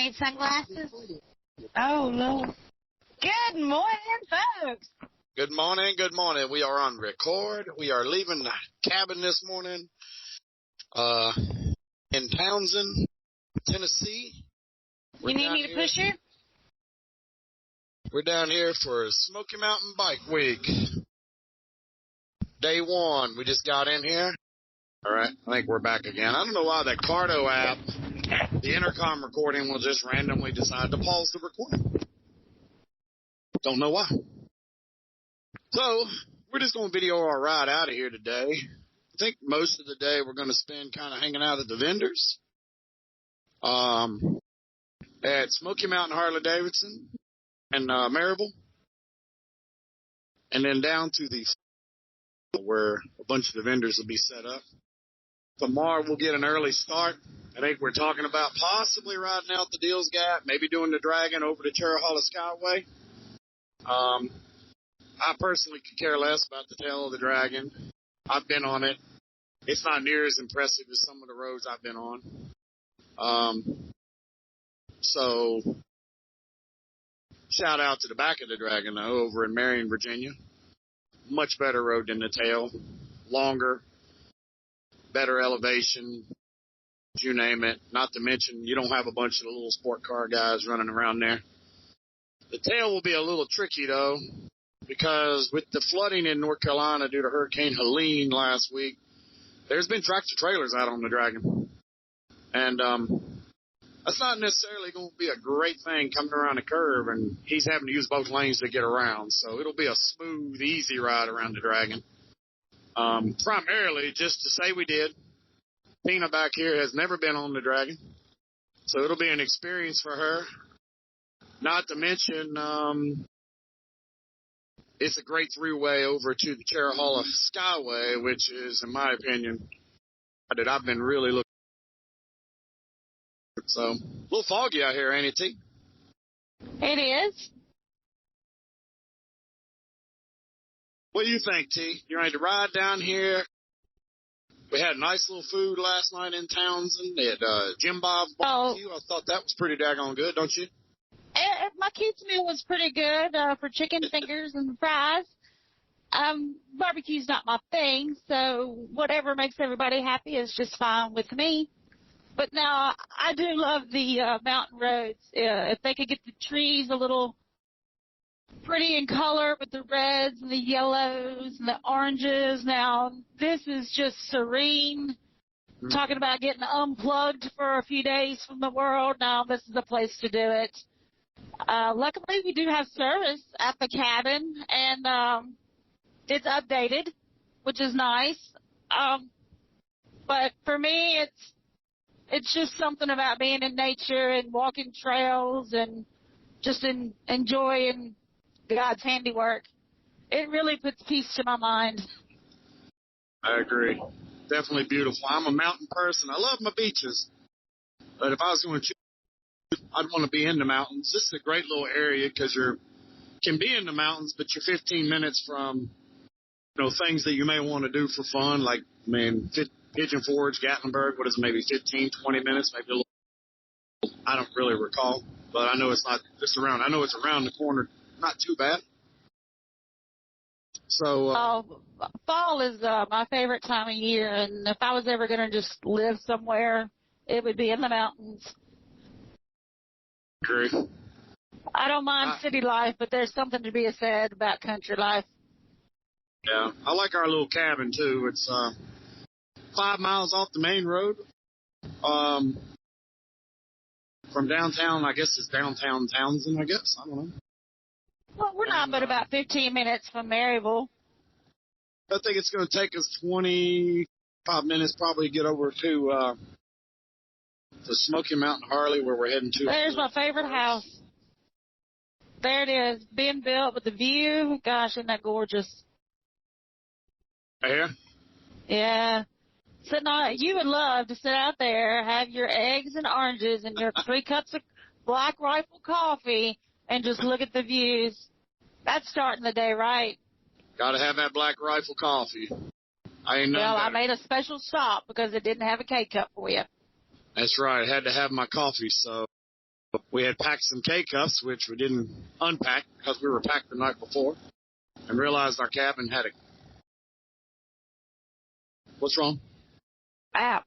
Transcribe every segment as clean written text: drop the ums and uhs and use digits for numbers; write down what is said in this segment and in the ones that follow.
need sunglasses? Oh, Lord. Good morning, folks. Good morning, good morning. We are on record. We are leaving the cabin this morning in Townsend, Tennessee. You need me to push you? We're down here for Smokey Mountain Bike Week. Day one. We just got in here. All right, I think we're back again. I don't know why that Cardo app, the intercom recording, will just randomly decide to pause the recording. Don't know why. So, we're just going to video our ride out of here today. I think most of the day we're going to spend kind of hanging out at the vendors. At Smokey Mountain Harley Davidson and Maryville. And then down to the where a bunch of the vendors will be set up. Tomorrow we'll get an early start. I think we're talking about possibly riding out the Deals Gap, maybe doing the Dragon over to Cherry-Hollow Skyway. I personally could care less about the tail of the Dragon. I've been on it. It's not near as impressive as some of the roads I've been on. So, shout out to the back of the Dragon, though, over in Marion, Virginia. Much better road than the tail. Longer. Better elevation. You name it. Not to mention, you don't have a bunch of the little sport car guys running around there. The tail will be a little tricky, though, because with the flooding in North Carolina due to Hurricane Helene last week, there's been tractor trailers out on the Dragon. And that's not necessarily going to be a great thing coming around a curve, and he's having to use both lanes to get around. So it'll be a smooth, easy ride around the Dragon. Primarily just to say we did. Tina back here has never been on the Dragon, so it'll be an experience for her. Not to mention, it's a great three-way over to the Cherry-Hollow Skyway, which is, in my opinion, that I've been really looking. So, a little foggy out here, ain't it, T? It is. What do you think, T? You ready to ride down here? We had nice little food last night in Townsend. They had Jim Bob's barbecue. I thought that was pretty daggone good, don't you? My kids' meal was pretty good for chicken fingers and fries. Barbecue's not my thing, so whatever makes everybody happy is just fine with me. But now I do love the mountain roads. If they could get the trees a little pretty in color with the reds and the yellows and the oranges. Now, this is just serene. Talking about getting unplugged for a few days from the world. Now, this is the place to do it. Luckily, we do have service at the cabin, and it's updated, which is nice. But for me, it's just something about being in nature and walking trails and just enjoying God's handiwork. It really puts peace to my mind. I agree. Definitely beautiful. I'm a mountain person. I love my beaches. But if I was going to choose, I'd want to be in the mountains. This is a great little area because you can be in the mountains, but you're 15 minutes from, things that you may want to do for fun, like, Pigeon Forge, Gatlinburg, what is it, maybe 15, 20 minutes, maybe a little. I don't really recall, but I know it's not just around. I know it's around the corner. Not too bad. So fall is my favorite time of year, and if I was ever going to just live somewhere, it would be in the mountains. Agree. I don't mind city life, but there's something to be said about country life. Yeah, I like our little cabin too. It's 5 miles off the main road. From downtown, I guess it's downtown Townsend, I guess. I don't know. Well, we're not but about 15 minutes from Maryville. I think it's going to take us 25 minutes probably to get over to the Smokey Mountain Harley where we're heading to. There's my favorite house. There it is, being built with the view. Gosh, isn't that gorgeous? Right here? Yeah. You would love to sit out there, have your eggs and oranges and your 3 cups of Black Rifle coffee, and just look at the views. That's starting the day right. Got to have that Black Rifle coffee. I made a special stop because it didn't have a K-cup for you. That's right. I had to have my coffee, so We had packed some K-cups, which we didn't unpack because we were packed the night before, and realized our cabin had a... What's wrong? App.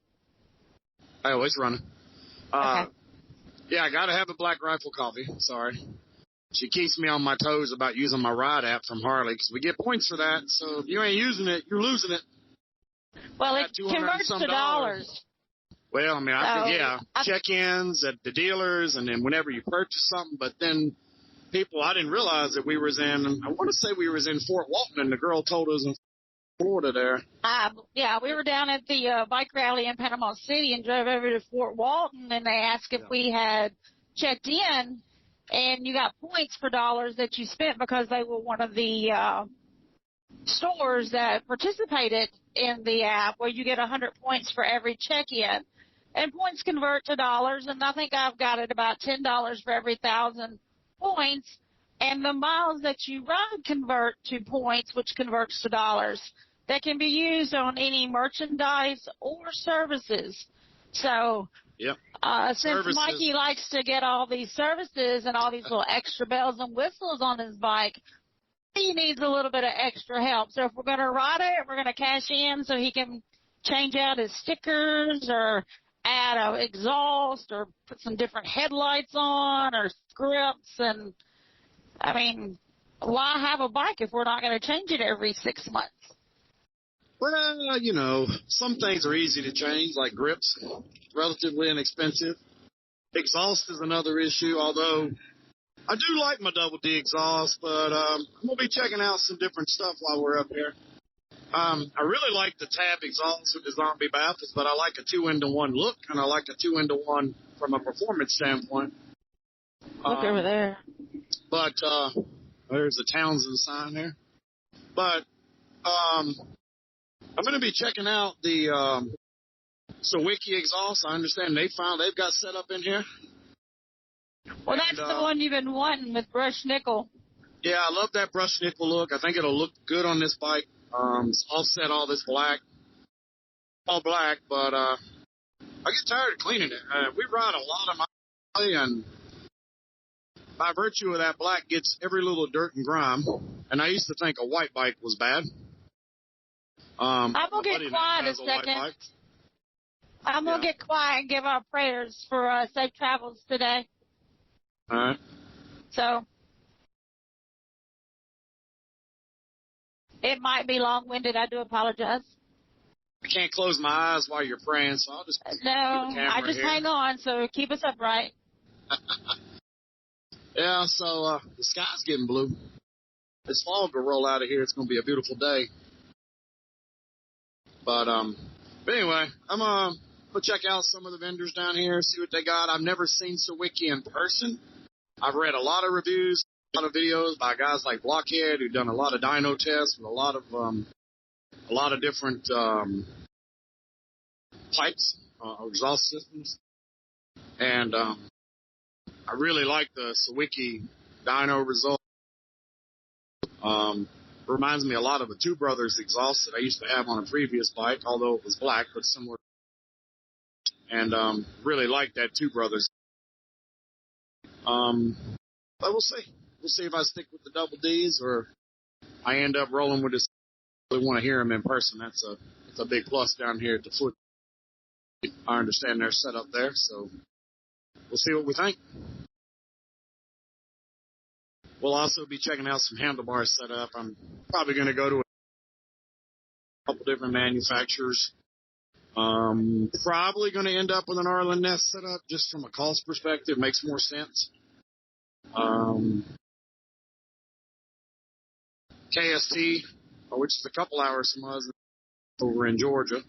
Oh, it's running. Okay. Yeah, I got to have a Black Rifle coffee. Sorry. She keeps me on my toes about using my ride app from Harley because we get points for that. So if you ain't using it, you're losing it. Well, it converts to dollars. Well, I mean, check-ins at the dealers, and then whenever you purchase something. But then I didn't realize that we was in, I want to say we was in Fort Walton, and the girl told us in Florida there. Yeah, we were down at the bike rally in Panama City and drove over to Fort Walton, and they asked if we had checked in, and you got points for dollars that you spent because they were one of the stores that participated in the app where you get 100 points for every check-in. And points convert to dollars, and I think I've got it about $10 for every 1,000 points. And the miles that you ride convert to points, which converts to dollars. That can be used on any merchandise or services. So since services. Mikey likes to get all these services and all these little extra bells and whistles on his bike, he needs a little bit of extra help. So if we're going to ride it, we're going to cash in so he can change out his stickers or add an exhaust or put some different headlights on or scripts. And, I mean, why have a bike if we're not going to change it every 6 months? Well, you know, some things are easy to change, like grips, relatively inexpensive. Exhaust is another issue, although I do like my double D exhaust, but I'm going to be checking out some different stuff while we're up here. I really like the tab exhaust with the zombie baffles, but I like a 2-into-1 look, and I like a 2-into-1 from a performance standpoint. Look over there. But there's a Townsend sign there. But I'm going to be checking out the Sawicki exhaust. I understand they've got set up in here. Well, that's the one you've been wanting with brushed nickel. Yeah, I love that brushed nickel look. I think it'll look good on this bike. It's offset all this black, all black, but I get tired of cleaning it. We ride a lot of my, and by virtue of that black gets every little dirt and grime. And I used to think a white bike was bad. I'm going to get quiet a second. I'm going to get quiet and give our prayers for safe travels today. All right. So it might be long-winded. I do apologize. I can't close my eyes while you're praying, so I'll just I just hang on, so keep us upright. Yeah, so the sky's getting blue. This fog will roll out of here. It's going to be a beautiful day. But anyway, I'm going to check out some of the vendors down here, see what they got. I've never seen Sawicki in person. I've read a lot of reviews, a lot of videos by guys like Blockhead who've done a lot of dyno tests with a lot of different pipes, exhaust systems. And I really like the Sawicki dyno result. Reminds me a lot of the Two Brothers exhaust that I used to have on a previous bike, although it was black, but similar. And really like that Two Brothers. But we'll see. We'll see if I stick with the double Ds or I end up rolling with this. I really want to hear them in person. That's a big plus down here at the foot. I understand they're set up there, so we'll see what we think. We'll also be checking out some handlebars set up. I'm probably going to go to a couple different manufacturers. Probably going to end up with an Arlen Ness set up just from a cost perspective. Makes more sense. KST, which is a couple hours from us over in Georgia,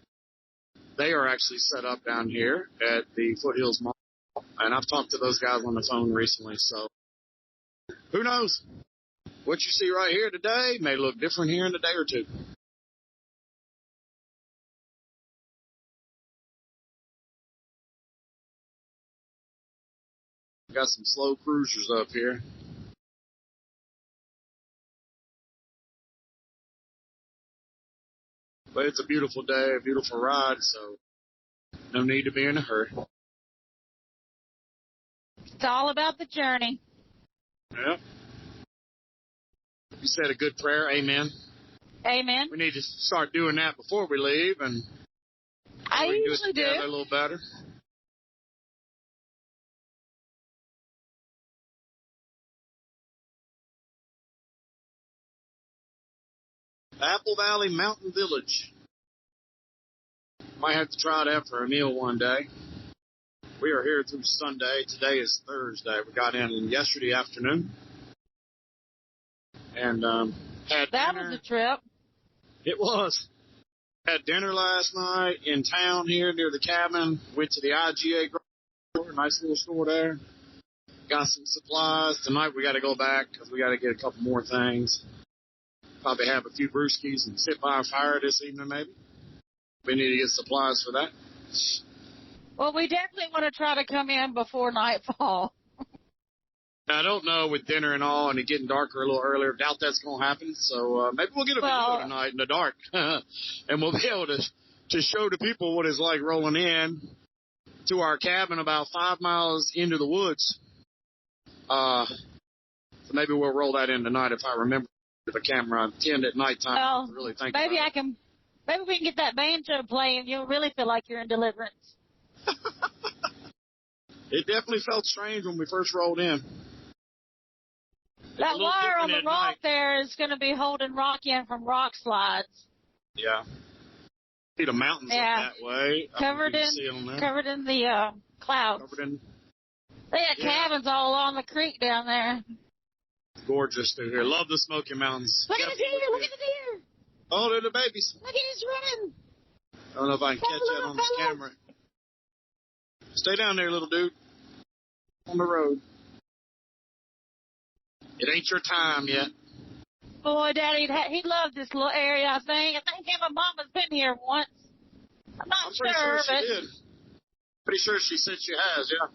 they are actually set up down here at the Foothills Mall. And I've talked to those guys on the phone recently, so who knows? What you see right here today may look different here in a day or two. Got some slow cruisers up here. But it's a beautiful day, a beautiful ride, so no need to be in a hurry. It's all about the journey. Yeah. You said a good prayer. Amen. Amen. We need to start doing that before we leave, and I we can usually do it together do. a little better. Apple Valley Mountain Village. Might have to try that for a meal one day. We are here through Sunday. Today is Thursday. We got in yesterday afternoon. And had That dinner. was a trip. It was. Had dinner last night in town here near the cabin. Went to the IGA store, nice little store there. Got some supplies. Tonight we got to go back because we got to get a couple more things. Probably have a few brewskis and sit by a fire this evening maybe. We need to get supplies for that. Well, we definitely want to try to come in before nightfall. Now, I don't know with dinner and all and it getting darker a little earlier. Doubt that's going to happen. So maybe we'll get a video tonight in the dark. And we'll be able to show the people what it's like rolling in to our cabin about 5 miles into the woods. So maybe we'll roll that in tonight if I remember the camera. I tend at nighttime Well, to really think maybe about maybe we can get that banjo playing. You'll really feel like you're in Deliverance. It definitely felt strange when we first rolled in. That wire on the rock there is going to be holding rock in from rock slides. Yeah. See the mountains up that way. Covered in the clouds. They got cabins all along the creek down there. Gorgeous through here. Love the Smoky Mountains. Look at the deer! Look at the deer! Oh, they're the babies. Look at he's running. I don't know if I can catch that on this camera. Stay down there, little dude. On the road. It ain't your time yet. Boy, Daddy, he loved this little area, I think. I think him and Mama's been here once. I'm not pretty sure but... she did. Pretty sure she said she has, yeah.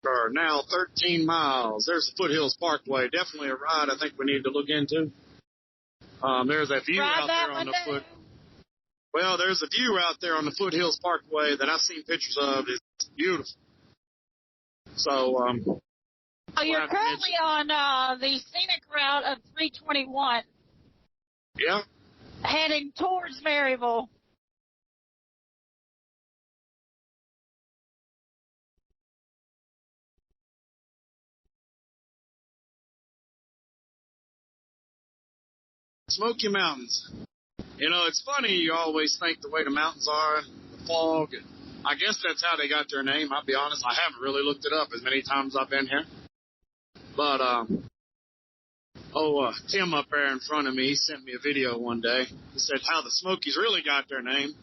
Are now 13 miles. There's the Foothills Parkway. Definitely a ride I think we need to look into. There's a view out there on the foot. Well, there's a view out there on the Foothills Parkway that I've seen pictures of. It's beautiful. So, you're currently on the scenic route of 321. Yeah. Heading towards Maryville. Smoky Mountains. You know, it's funny, you always think the way the mountains are, the fog. I guess that's how they got their name. I'll be honest, I haven't really looked it up as many times I've been here. But, Tim up there in front of me, he sent me a video one day. He said how the Smokies really got their name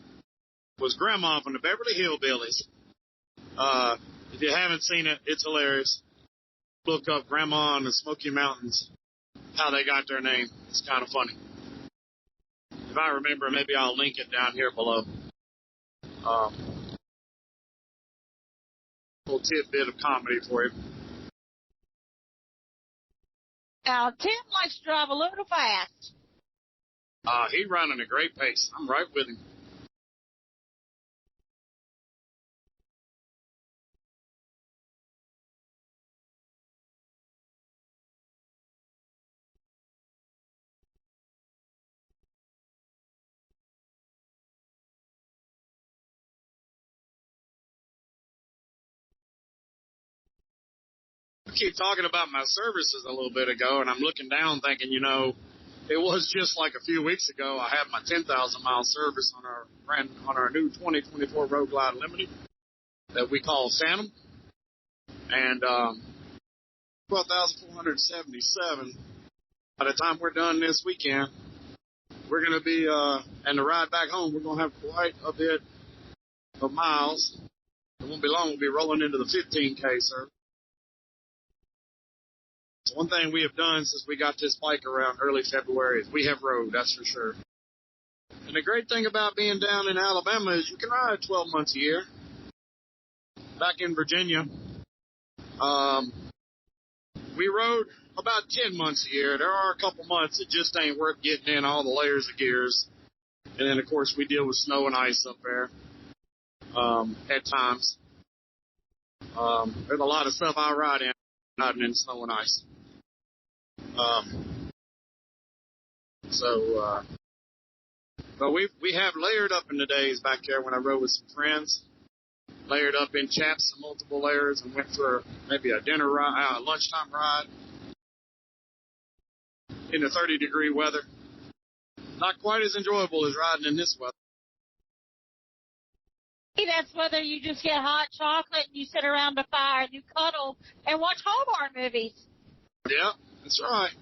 was Grandma from the Beverly Hillbillies. If you haven't seen it, it's hilarious. Look up Grandma and the Smoky Mountains, how they got their name. It's kind of funny. If I remember, maybe I'll link it down here below. Little tidbit of comedy for you. Now, Tim likes to drive a little fast. He's running a great pace. I'm right with him. I keep talking about my services a little bit ago, and I'm looking down thinking, you know, it was just like a few weeks ago. I had my 10,000-mile service on our new 2024 Road Glide Limited that we call Phantom, and 12,477. By the time we're done this weekend, we're going to be, and the ride back home, we're going to have quite a bit of miles. It won't be long. We'll be rolling into the 15K service. So one thing we have done since we got this bike around early February is we have rode, that's for sure. And the great thing about being down in Alabama is you can ride 12 months a year. Back in Virginia, We rode about 10 months a year. There are a couple months that just ain't worth getting in all the layers of gears. And then, of course, we deal with snow and ice up there at times. There's a lot of stuff I ride in snow and ice. But we have layered up in the days back there when I rode with some friends. Layered up in chaps and multiple layers and went for maybe a dinner ride, lunchtime ride in the 30-degree weather. Not quite as enjoyable as riding in this weather. That's whether you just get hot chocolate and you sit around the fire and you cuddle and watch Hallmark movies. Yeah, that's right.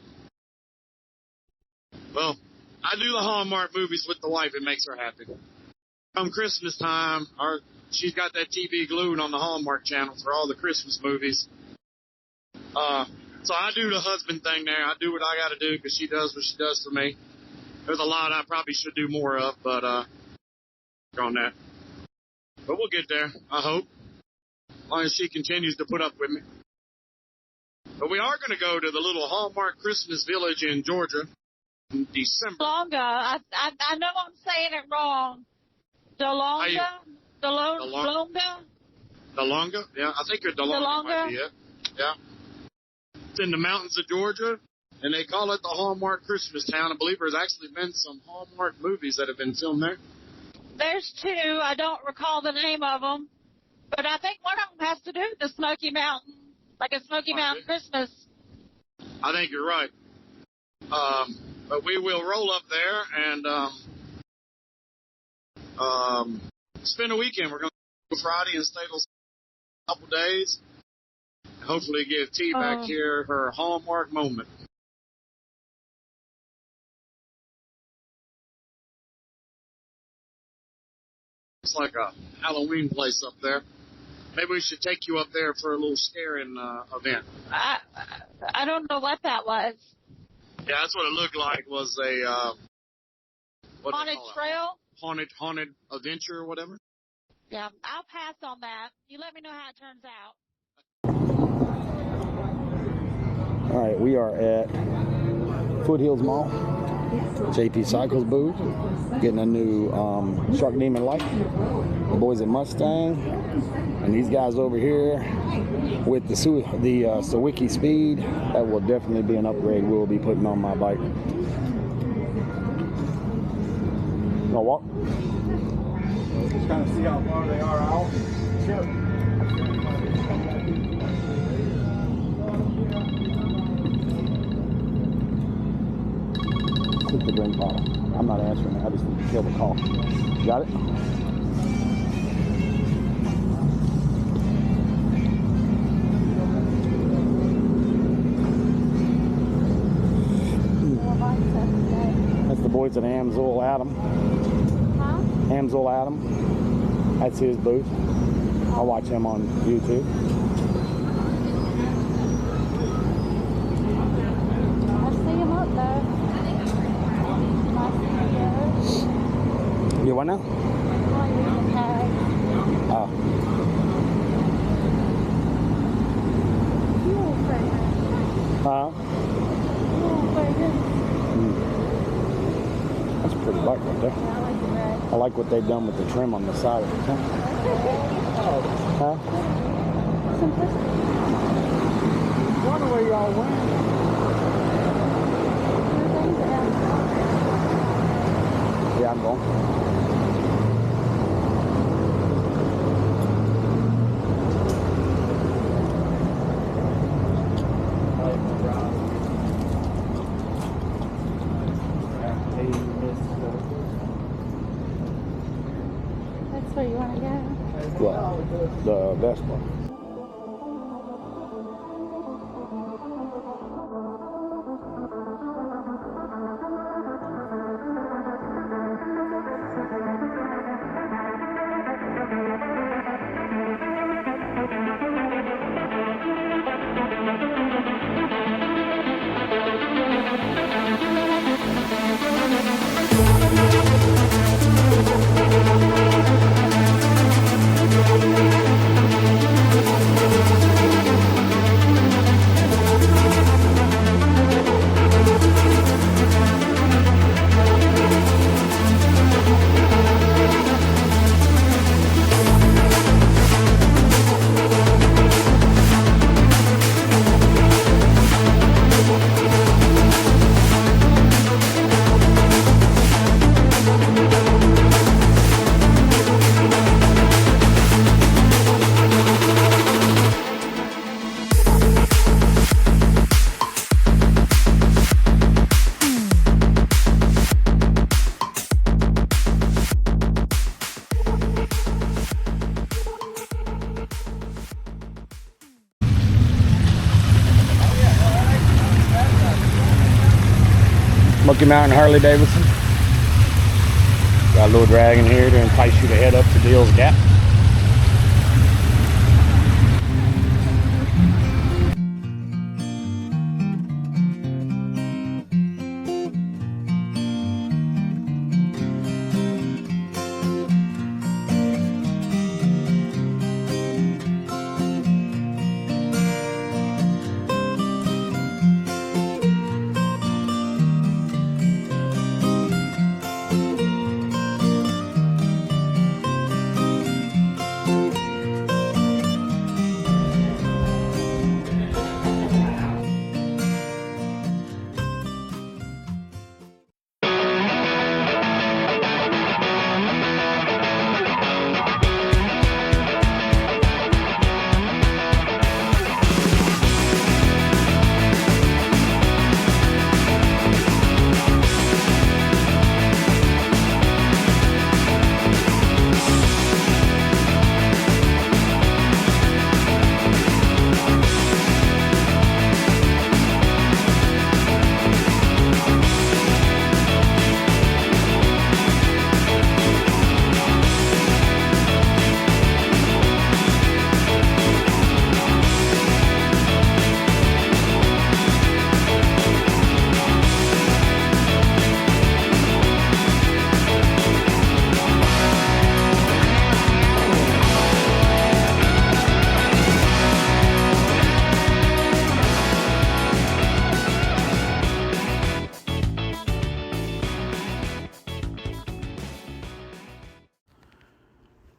Well, I do the Hallmark movies with the wife. It makes her happy. Come Christmas time, she's got that TV glued on the Hallmark channel for all the Christmas movies. So I do the husband thing there. I do what I got to do because she does what she does for me. There's a lot I probably should do more of, but on that. But we'll get there, I hope, as long as she continues to put up with me. But we are going to go to the little Hallmark Christmas village in Georgia in December. Delonga. I know I'm saying it wrong. Delonga? Delonga? Yeah, I think Delonga might be it. Yeah. It's in the mountains of Georgia, and they call it the Hallmark Christmas town. I believe there's actually been some Hallmark movies that have been filmed there. There's two. I don't recall the name of them. But I think one of them has to do with the Smoky Mountain, like a Smoky Mountain Christmas. I think you're right. But we will roll up there and spend a weekend. We're going to go Friday and stay till a couple days. Hopefully give T back here her Hallmark moment. It's like a Halloween place up there. Maybe we should take you up there for a little scaring event. I don't know what that was. Yeah, that's what it looked like. Was a haunted trail? Haunted adventure or whatever. Yeah, I'll pass on that. You let me know how it turns out. All right, we are at Foothills Mall, JP Cycles booth, getting a new Shark Demon light. The boys at Mustang, and these guys over here with the Sawicki Speed. That will definitely be an upgrade we'll be putting on my bike. Gonna walk? Just kind of see how far they are out. Sure. The drink bottle. I'm not answering it. I just need to kill the call. Got it? That's the boys at Amsoil Adam. Huh? Amsoil Adam. That's his booth. I watch him on YouTube. I see him up there. You what now? Oh. Huh? That's a pretty bike right there. I like what they've done with the trim on the side of the tent. Huh? I wonder where y'all went. Yeah, I'm going. That's where you want to go? What? The Vespa. Smokey Mountain Harley Davidson. Got a little dragon here to entice you to head up to Deal's Gap.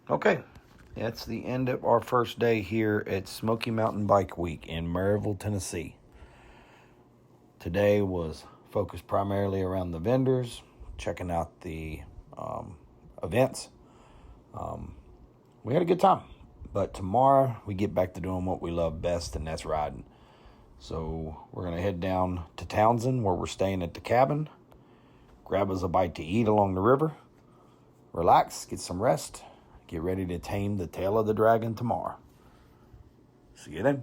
Okay, that's the end of our first day here at Smokey Mountain Bike Week in Maryville, Tennessee. Today was focused primarily around the vendors, checking out the events. We had a good time, but tomorrow we get back to doing what we love best, and that's riding. So we're going to head down to Townsend, where we're staying at the cabin, grab us a bite to eat along the river, relax, get some rest, get ready to tame the tail of the dragon tomorrow. See you then.